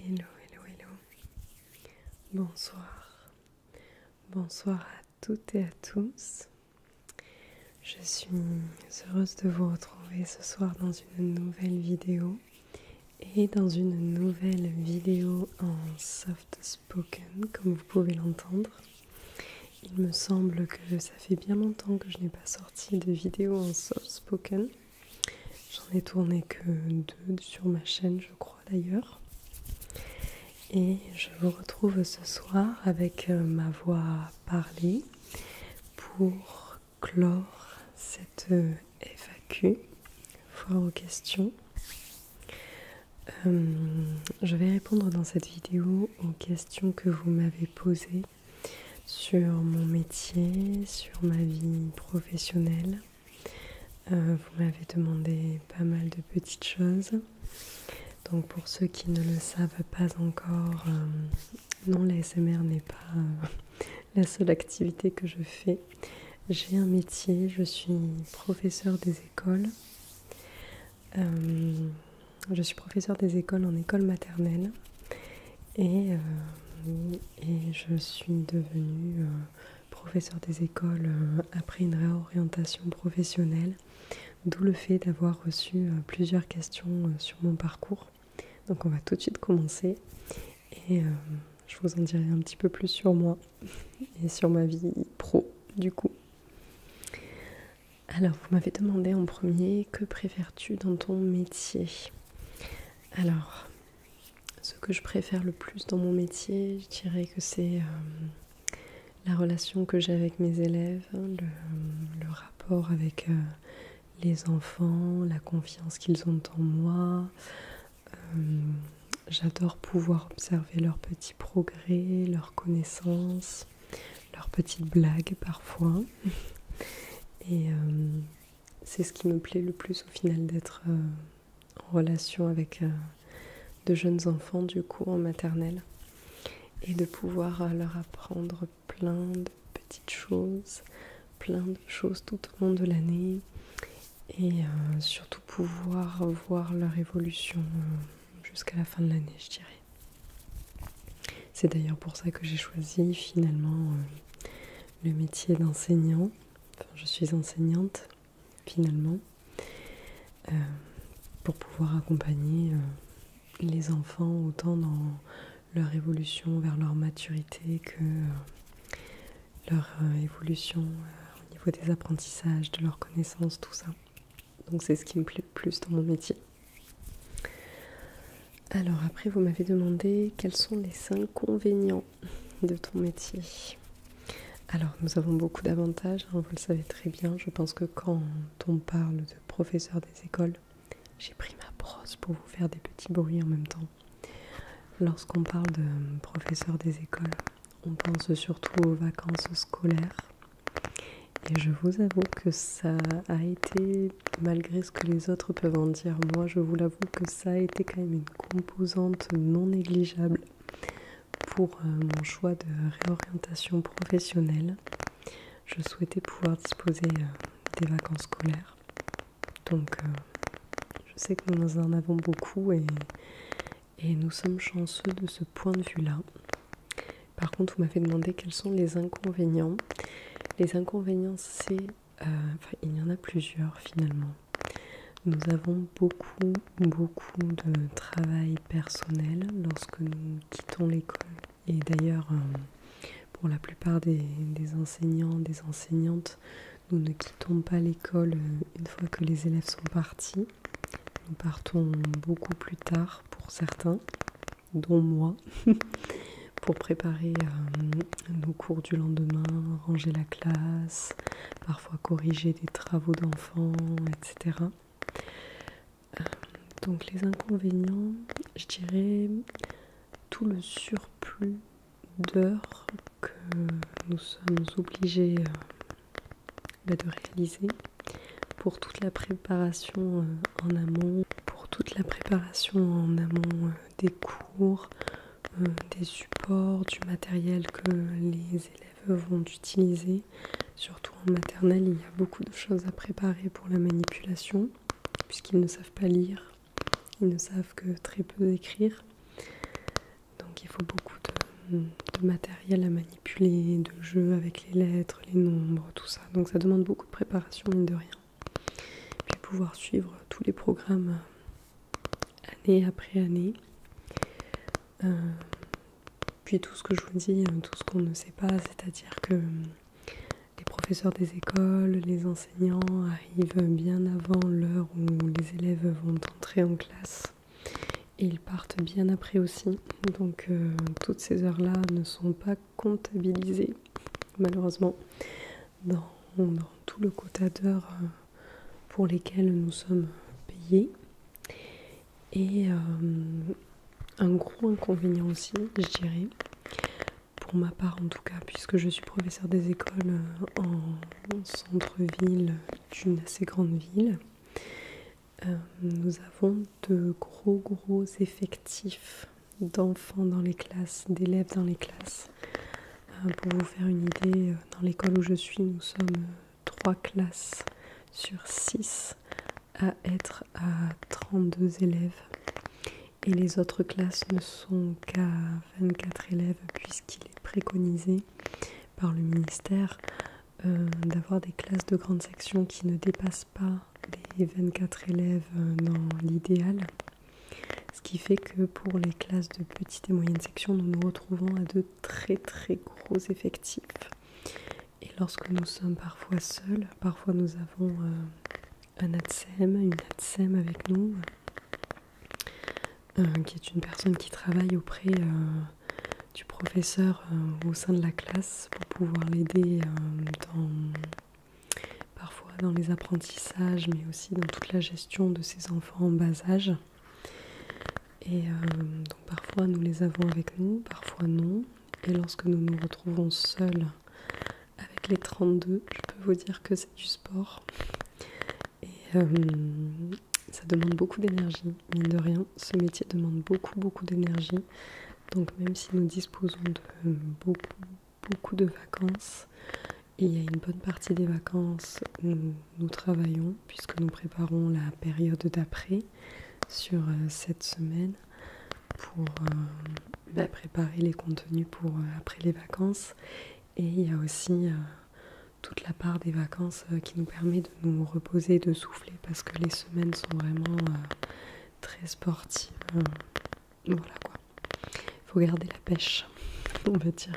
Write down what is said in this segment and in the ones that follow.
Hello, hello, hello. Bonsoir. Bonsoir à toutes et à tous. Je suis heureuse de vous retrouver ce soir dans une nouvelle vidéo et dans une nouvelle vidéo en soft spoken, comme vous pouvez l'entendre. Il me semble que ça fait bien longtemps que je n'ai pas sorti de vidéo en soft spoken. J'en ai tourné que 2 sur ma chaîne, je crois d'ailleurs. Et je vous retrouve ce soir avec ma voix parlée pour clore cette FAQ, foire aux questions. Je vais répondre dans cette vidéo aux questions que vous m'avez posées sur mon métier, sur ma vie professionnelle. Vous m'avez demandé pas mal de petites choses. Donc pour ceux qui ne le savent pas encore, non, l'ASMR n'est pas la seule activité que je fais. J'ai un métier, je suis professeure des écoles. Je suis professeure des écoles en école maternelle et je suis devenue professeure des écoles après une réorientation professionnelle, d'où le fait d'avoir reçu plusieurs questions sur mon parcours. Donc on va tout de suite commencer et je vous en dirai un petit peu plus sur moi et sur ma vie pro du coup. Alors vous m'avez demandé en premier, que préfères-tu dans ton métier? Alors, ce que je préfère le plus dans mon métier, je dirais que c'est la relation que j'ai avec mes élèves, le rapport avec les enfants, la confiance qu'ils ont en moi. J'adore pouvoir observer leurs petits progrès, leurs connaissances, leurs petites blagues parfois. Et c'est ce qui me plaît le plus au final, d'être en relation avec de jeunes enfants du coup en maternelle et de pouvoir leur apprendre plein de petites choses, plein de choses tout au long de l'année et surtout pouvoir voir leur évolution jusqu'à la fin de l'année, je dirais. C'est d'ailleurs pour ça que j'ai choisi finalement le métier d'enseignant. Enfin, je suis enseignante finalement pour pouvoir accompagner les enfants autant dans leur évolution vers leur maturité que leur évolution au niveau des apprentissages, de leurs connaissances, tout ça. Donc c'est ce qui me plaît le plus dans mon métier. Alors après, vous m'avez demandé quels sont les inconvénients de ton métier. Alors nous avons beaucoup d'avantages, vous le savez très bien. Je pense que quand on parle de professeur des écoles, j'ai pris ma brosse pour vous faire des petits bruits en même temps. Lorsqu'on parle de professeur des écoles, on pense surtout aux vacances scolaires. Et je vous avoue que ça a été, malgré ce que les autres peuvent en dire, moi je vous l'avoue que ça a été quand même une composante non négligeable pour mon choix de réorientation professionnelle. Je souhaitais pouvoir disposer des vacances scolaires. Donc je sais que nous en avons beaucoup et nous sommes chanceux de ce point de vue-là. Par contre, vous m'avez demandé quels sont les inconvénients. Les inconvénients, c'est... il y en a plusieurs finalement. Nous avons beaucoup de travail personnel lorsque nous quittons l'école. Et d'ailleurs, pour la plupart des enseignants, des enseignantes, nous ne quittons pas l'école une fois que les élèves sont partis. Nous partons beaucoup plus tard pour certains, dont moi, pour préparer nos cours du lendemain, ranger la classe, parfois corriger des travaux d'enfants, etc. Donc les inconvénients, je dirais tout le surplus d'heures que nous sommes obligés de réaliser pour toute la préparation en amont, des cours, des supports, du matériel que les élèves vont utiliser. Surtout en maternelle, il y a beaucoup de choses à préparer pour la manipulation, puisqu'ils ne savent pas lire, ils ne savent que très peu écrire. Donc il faut beaucoup de matériel à manipuler, de jeux avec les lettres, les nombres, tout ça. Donc ça demande beaucoup de préparation, mine de rien. Puis pouvoir suivre tous les programmes année après année. Puis tout ce que je vous dis, tout ce qu'on ne sait pas, c'est-à-dire que les professeurs des écoles, les enseignants arrivent bien avant l'heure où les élèves vont entrer en classe. Et ils partent bien après aussi. Donc toutes ces heures-là ne sont pas comptabilisées, malheureusement, dans tout le quota d'heures pour lesquelles nous sommes payés. Et un gros inconvénient aussi, je dirais, pour ma part en tout cas, puisque je suis professeure des écoles en centre-ville d'une assez grande ville, nous avons de gros effectifs d'enfants dans les classes, d'élèves dans les classes. Pour vous faire une idée, dans l'école où je suis, nous sommes 3 classes sur 6 à être à 32 élèves. Et les autres classes ne sont qu'à 24 élèves, puisqu'il est préconisé par le ministère d'avoir des classes de grande section qui ne dépassent pas les 24 élèves dans l'idéal. Ce qui fait que pour les classes de petite et moyenne section, nous nous retrouvons à de très gros effectifs. Et lorsque nous sommes parfois seuls, parfois nous avons un ATSEM, une ATSEM avec nous, qui est une personne qui travaille auprès du professeur au sein de la classe pour pouvoir l'aider parfois dans les apprentissages, mais aussi dans toute la gestion de ses enfants en bas âge. Et donc parfois nous les avons avec nous, parfois non. Et lorsque nous nous retrouvons seuls avec les 32, je peux vous dire que c'est du sport. Et ça demande beaucoup d'énergie, mine de rien. Ce métier demande beaucoup d'énergie. Donc même si nous disposons de beaucoup de vacances, il y a une bonne partie des vacances où nous travaillons, puisque nous préparons la période d'après sur cette semaine pour préparer les contenus pour après les vacances. Et il y a aussi toute la part des vacances qui nous permet de nous reposer, de souffler, parce que les semaines sont vraiment très sportives. Voilà quoi. Il faut garder la pêche, on va dire.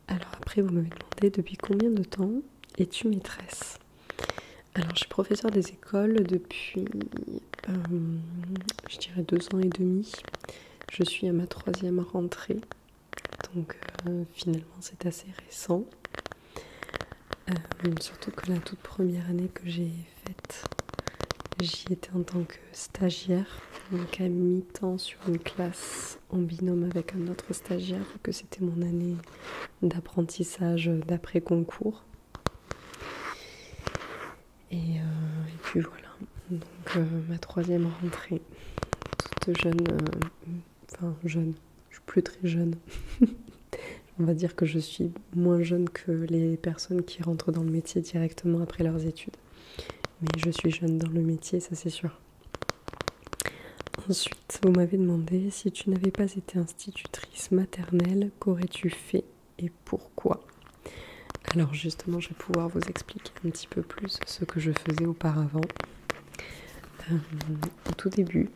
Alors après, vous m'avez demandé depuis combien de temps es-tu maîtresse ? Alors je suis professeure des écoles depuis, je dirais 2 ans et demi. Je suis à ma 3e rentrée, donc finalement c'est assez récent. Surtout que la toute première année que j'ai faite, j'y étais en tant que stagiaire, donc à mi-temps sur une classe en binôme avec un autre stagiaire, vu que c'était mon année d'apprentissage d'après-concours. Et puis voilà, donc ma 3e rentrée, toute jeune, jeune, je suis plus très jeune. On va dire que je suis moins jeune que les personnes qui rentrent dans le métier directement après leurs études. Mais je suis jeune dans le métier, ça c'est sûr. Ensuite, vous m'avez demandé si tu n'avais pas été institutrice maternelle, qu'aurais-tu fait et pourquoi ? Alors justement, je vais pouvoir vous expliquer un petit peu plus ce que je faisais auparavant. Au tout début,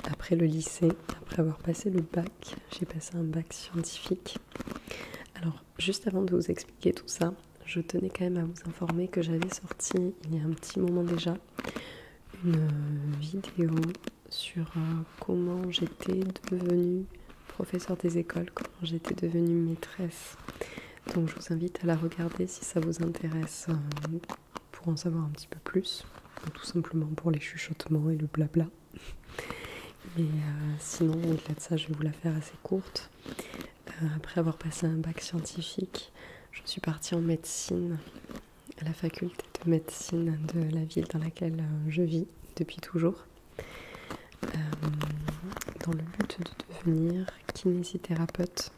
après le lycée, après avoir passé le bac, j'ai passé un bac scientifique. Alors, juste avant de vous expliquer tout ça, je tenais quand même à vous informer que j'avais sorti, il y a un petit moment déjà, une vidéo sur comment j'étais devenue professeure des écoles, comment j'étais devenue maîtresse. Donc je vous invite à la regarder si ça vous intéresse pour en savoir un petit peu plus, ou tout simplement pour les chuchotements et le blabla. Mais sinon, au-delà de ça, je vais vous la faire assez courte. Après avoir passé un bac scientifique, je suis partie en médecine, à la faculté de médecine de la ville dans laquelle je vis depuis toujours, dans le but de devenir kinésithérapeute.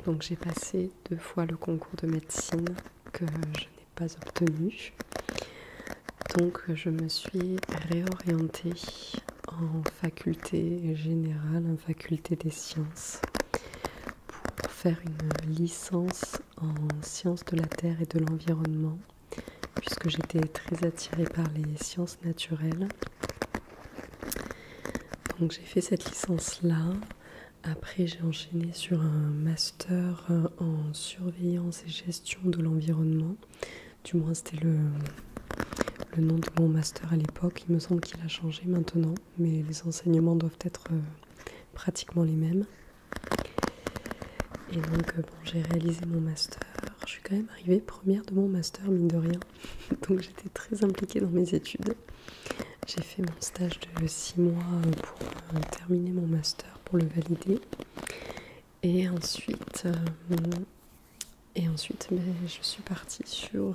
Donc j'ai passé 2 fois le concours de médecine que je n'ai pas obtenu. Donc je me suis réorientée en en faculté générale, en faculté des sciences, pour faire une licence en sciences de la Terre et de l'environnement, puisque j'étais très attirée par les sciences naturelles. Donc j'ai fait cette licence-là. Après, j'ai enchaîné sur un master en surveillance et gestion de l'environnement. Du moins, c'était le nom de mon master à l'époque. Il me semble qu'il a changé maintenant, mais les enseignements doivent être pratiquement les mêmes. Et donc, j'ai réalisé mon master. Je suis quand même arrivée première de mon master, mine de rien. Donc, j'étais très impliquée dans mes études. J'ai fait mon stage de 6 mois pour terminer mon master, pour le valider. Et ensuite, je suis partie sur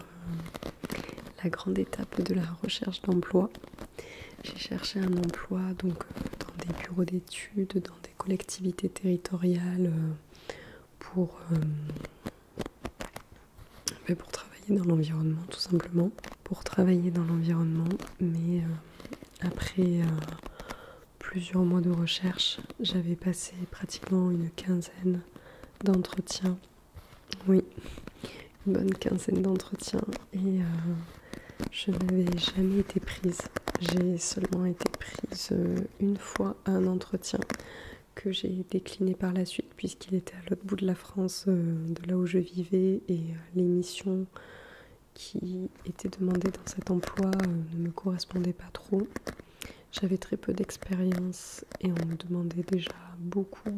la grande étape de la recherche d'emploi. J'ai cherché un emploi donc dans des bureaux d'études, dans des collectivités territoriales pour travailler dans l'environnement, tout simplement. Pour travailler dans l'environnement, mais après plusieurs mois de recherche, j'avais passé pratiquement une quinzaine d'entretiens. Oui, une bonne quinzaine d'entretiens et je n'avais jamais été prise. J'ai seulement été prise une fois à un entretien que j'ai décliné par la suite puisqu'il était à l'autre bout de la France, de là où je vivais, et les missions qui étaient demandées dans cet emploi ne me correspondaient pas trop. J'avais très peu d'expérience et on me demandait déjà beaucoup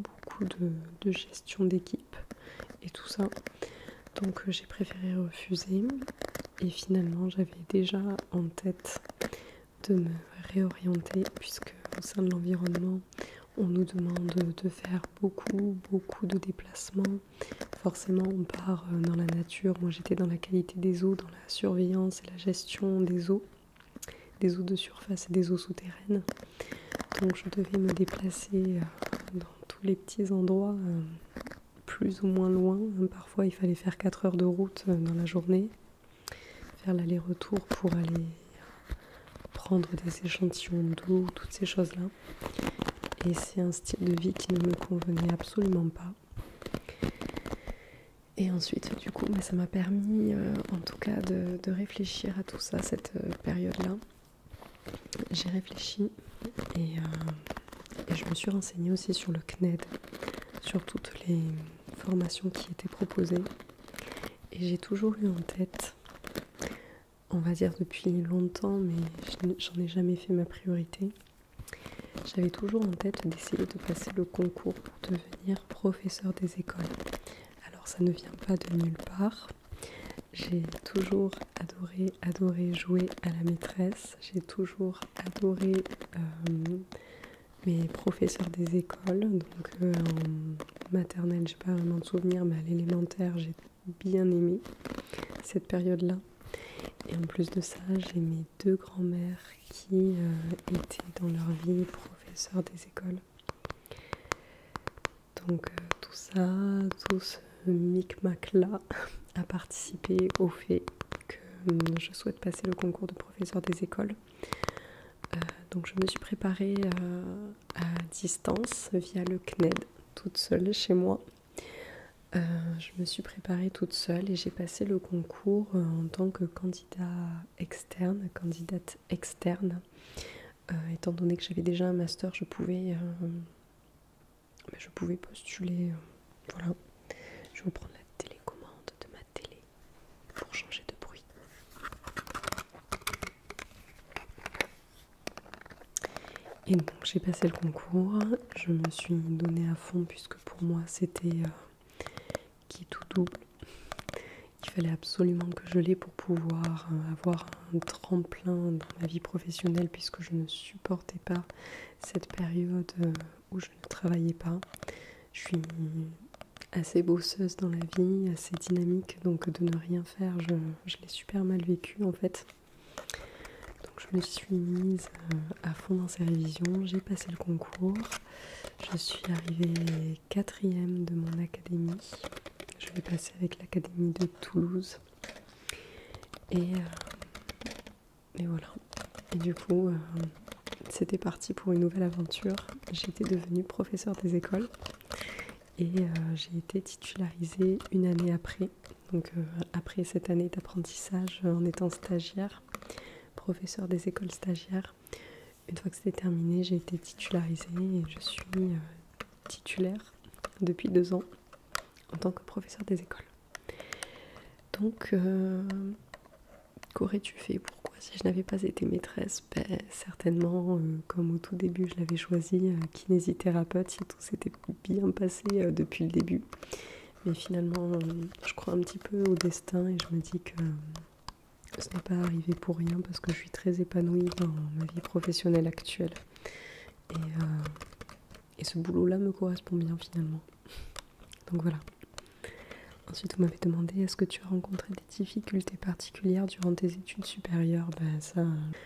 de gestion d'équipe et tout ça. Donc j'ai préféré refuser et finalement j'avais déjà en tête de me réorienter puisque au sein de l'environnement on nous demande de faire beaucoup de déplacements. Forcément on part dans la nature. Moi j'étais dans la qualité des eaux, dans la surveillance et la gestion des eaux de surface et des eaux souterraines. Donc je devais me déplacer dans tous les petits endroits plus ou moins loin. Parfois il fallait faire 4 heures de route dans la journée, faire l'aller-retour pour aller prendre des échantillons d'eau, toutes ces choses-là. Et c'est un style de vie qui ne me convenait absolument pas. Et ensuite, du coup, ça m'a permis en tout cas de réfléchir à tout ça, cette période-là. J'ai réfléchi et je me suis renseignée aussi sur le CNED, sur toutes les formations qui étaient proposées. Et j'ai toujours eu en tête, on va dire depuis longtemps, mais j'en ai jamais fait ma priorité, j'avais toujours en tête d'essayer de passer le concours pour devenir professeur des écoles. Alors ça ne vient pas de nulle part. J'ai toujours adoré jouer à la maîtresse. J'ai toujours adoré mes professeurs des écoles. Donc en maternelle, j'ai pas vraiment de souvenirs, mais à l'élémentaire, j'ai bien aimé cette période-là. Et en plus de ça, j'ai mes 2 grands-mères qui étaient dans leur vie professeurs des écoles. Donc tout ça, tout ce micmac-là a participé au fait que je souhaite passer le concours de professeur des écoles. Donc je me suis préparée à distance via le CNED, toute seule chez moi. Je me suis préparée toute seule et j'ai passé le concours en tant que candidate externe. Étant donné que j'avais déjà un master, je pouvais postuler. Voilà. Je vais vous prendre la télécommande de ma télé pour changer de bruit. Et donc j'ai passé le concours, je me suis donnée à fond puisque pour moi c'était qui tout double. Il fallait absolument que je l'ai pour pouvoir avoir un tremplin dans ma vie professionnelle puisque je ne supportais pas cette période où je ne travaillais pas. Je suis assez bosseuse dans la vie, assez dynamique, donc de ne rien faire, je l'ai super mal vécu en fait. Donc je me suis mise à fond dans ces révisions, j'ai passé le concours, je suis arrivée 4e de mon académie. Je vais passer avec l'académie de Toulouse. Et voilà. Et du coup, c'était parti pour une nouvelle aventure. J'étais devenue professeure des écoles et j'ai été titularisée une année après. Donc après cette année d'apprentissage en étant stagiaire, professeure des écoles stagiaires. Une fois que c'était terminé, j'ai été titularisée et je suis titulaire depuis 2 ans en tant que professeur des écoles. Donc, qu'aurais-tu fait? Pourquoi si je n'avais pas été maîtresse? Certainement, comme au tout début, je l'avais choisi, kinésithérapeute, si tout s'était bien passé depuis le début. Mais finalement, je crois un petit peu au destin et je me dis que ce n'est pas arrivé pour rien parce que je suis très épanouie dans ma vie professionnelle actuelle. Et ce boulot-là me correspond bien finalement. Donc voilà. Ensuite, vous m'avez demandé, est-ce que tu as rencontré des difficultés particulières durant tes études supérieures? Ça,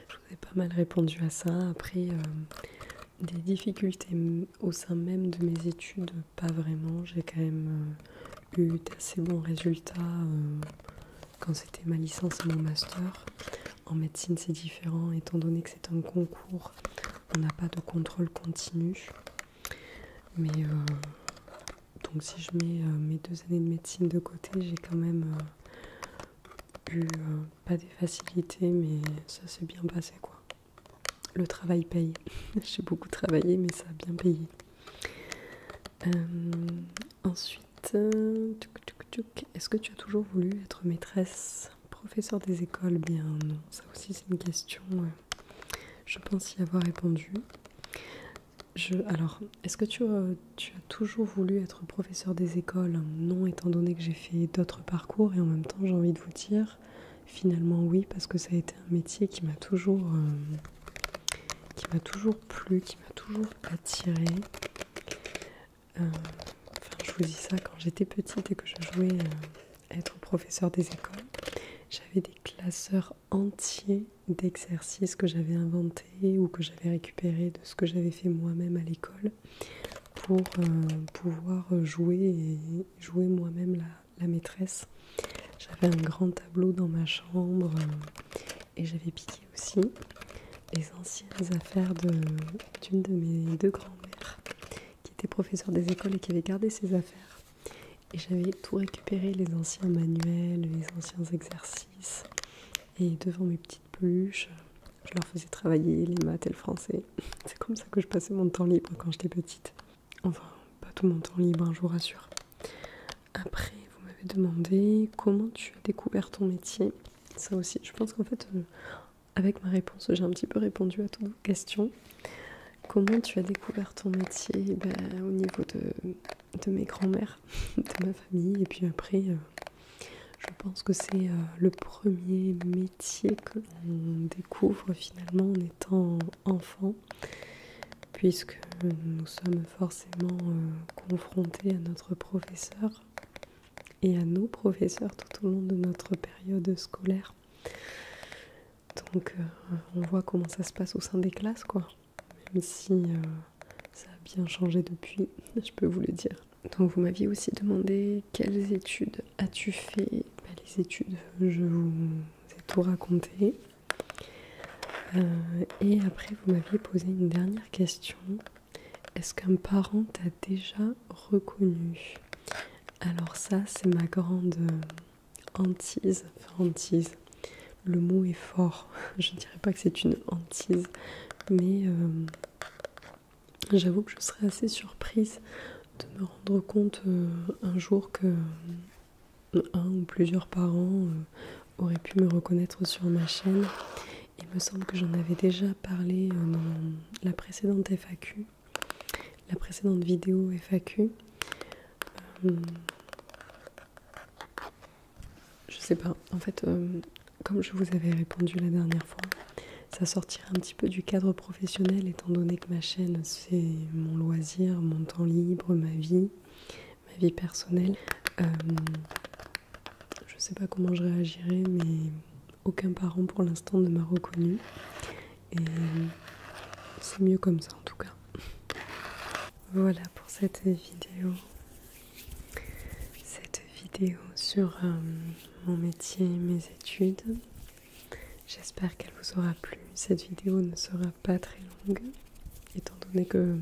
je vous ai pas mal répondu à ça. Après, des difficultés au sein même de mes études, pas vraiment. J'ai quand même eu d'assez bons résultats quand c'était ma licence et mon master. En médecine, c'est différent, étant donné que c'est un concours, on n'a pas de contrôle continu. Mais donc si je mets mes 2 années de médecine de côté, j'ai quand même eu pas des facilités, mais ça s'est bien passé quoi. Le travail paye. J'ai beaucoup travaillé, mais ça a bien payé. Ensuite, est-ce que tu as toujours voulu être maîtresse, professeur des écoles? Bien non, ça aussi c'est une question. Je pense y avoir répondu. Alors, est-ce que tu as toujours voulu être professeur des écoles? Non, étant donné que j'ai fait d'autres parcours, et en même temps j'ai envie de vous dire, finalement oui, parce que ça a été un métier qui m'a toujours plu, qui m'a toujours attirée. Je vous dis ça, quand j'étais petite et que je jouais à être professeur des écoles, j'avais des classeurs entiers d'exercices que j'avais inventés ou que j'avais récupérés de ce que j'avais fait moi-même à l'école pour pouvoir jouer moi-même la maîtresse. J'avais un grand tableau dans ma chambre et j'avais piqué aussi les anciennes affaires d'une de mes 2 grands-mères qui était professeure des écoles et qui avait gardé ses affaires. Et j'avais tout récupéré, les anciens manuels, les anciens exercices. Et devant mes petites peluches, je leur faisais travailler les maths et le français. C'est comme ça que je passais mon temps libre quand j'étais petite. Enfin, pas tout mon temps libre, je vous rassure. Après, vous m'avez demandé comment tu as découvert ton métier. Ça aussi, je pense qu'en fait, avec ma réponse, j'ai un petit peu répondu à toutes vos questions. Comment tu as découvert ton métier? Au niveau de mes grands-mères, de ma famille. Et puis après, je pense que c'est le premier métier que l'on découvre finalement en étant enfant. Puisque nous sommes forcément confrontés à notre professeur et à nos professeurs tout au long de notre période scolaire. Donc on voit comment ça se passe au sein des classes, quoi. Même si ça a bien changé depuis, je peux vous le dire. Donc vous m'aviez aussi demandé quelles études as-tu fait? Les études, je vous ai tout raconté. Et après vous m'aviez posé une dernière question. Est-ce qu'un parent t'a déjà reconnu? Alors ça, c'est ma grande hantise. Enfin, hantise. Le mot est fort. Je ne dirais pas que c'est une hantise. Mais j'avoue que je serais assez surprise de me rendre compte un jour que un ou plusieurs parents auraient pu me reconnaître sur ma chaîne. Il me semble que j'en avais déjà parlé dans la précédente FAQ, la précédente vidéo FAQ. Je sais pas, en fait, comme je vous avais répondu la dernière fois, ça sortira un petit peu du cadre professionnel étant donné que ma chaîne c'est mon loisir, mon temps libre, ma vie personnelle. Je sais pas comment je réagirai, mais aucun parent pour l'instant ne m'a reconnu et c'est mieux comme ça en tout cas. Voilà pour cette vidéo sur mon métier et mes études. J'espère qu'elle vous aura plu. Cette vidéo ne sera pas très longue, étant donné que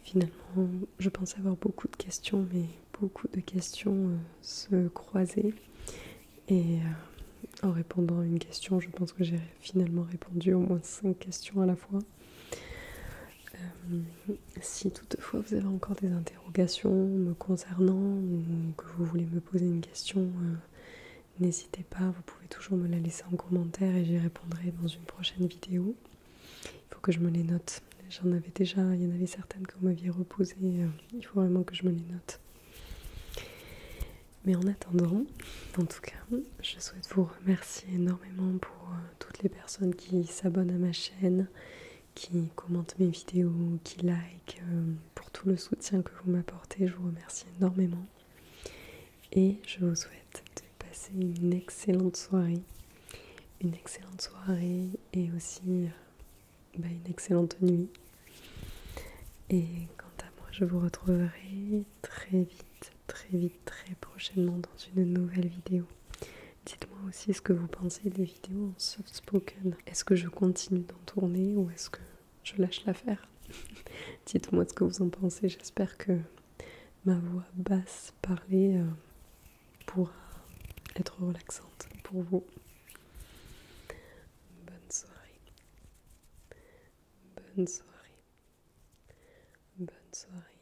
finalement je pensais avoir beaucoup de questions, mais beaucoup de questions se croisaient. Et en répondant à une question, je pense que j'ai finalement répondu au moins 5 questions à la fois. Si toutefois vous avez encore des interrogations me concernant ou que vous voulez me poser une question, n'hésitez pas, vous pouvez toujours me la laisser en commentaire et j'y répondrai dans une prochaine vidéo. Il faut que je me les note. J'en avais déjà, il y en avait certaines que vous m'aviez reposées, il faut vraiment que je me les note. Mais en attendant, en tout cas, je souhaite vous remercier énormément pour toutes les personnes qui s'abonnent à ma chaîne, qui commentent mes vidéos, qui like, pour tout le soutien que vous m'apportez. Je vous remercie énormément. Et je vous souhaite de passer une excellente soirée et aussi une excellente nuit. Et quant à moi, je vous retrouverai très vite, très prochainement dans une nouvelle vidéo. Dites-moi aussi ce que vous pensez des vidéos en soft spoken. Est-ce que je continue d'en tourner ou est-ce que je lâche l'affaire? Dites-moi ce que vous en pensez. J'espère que ma voix basse parlée pourra être relaxante pour vous. Bonne soirée. Bonne soirée. Bonne soirée.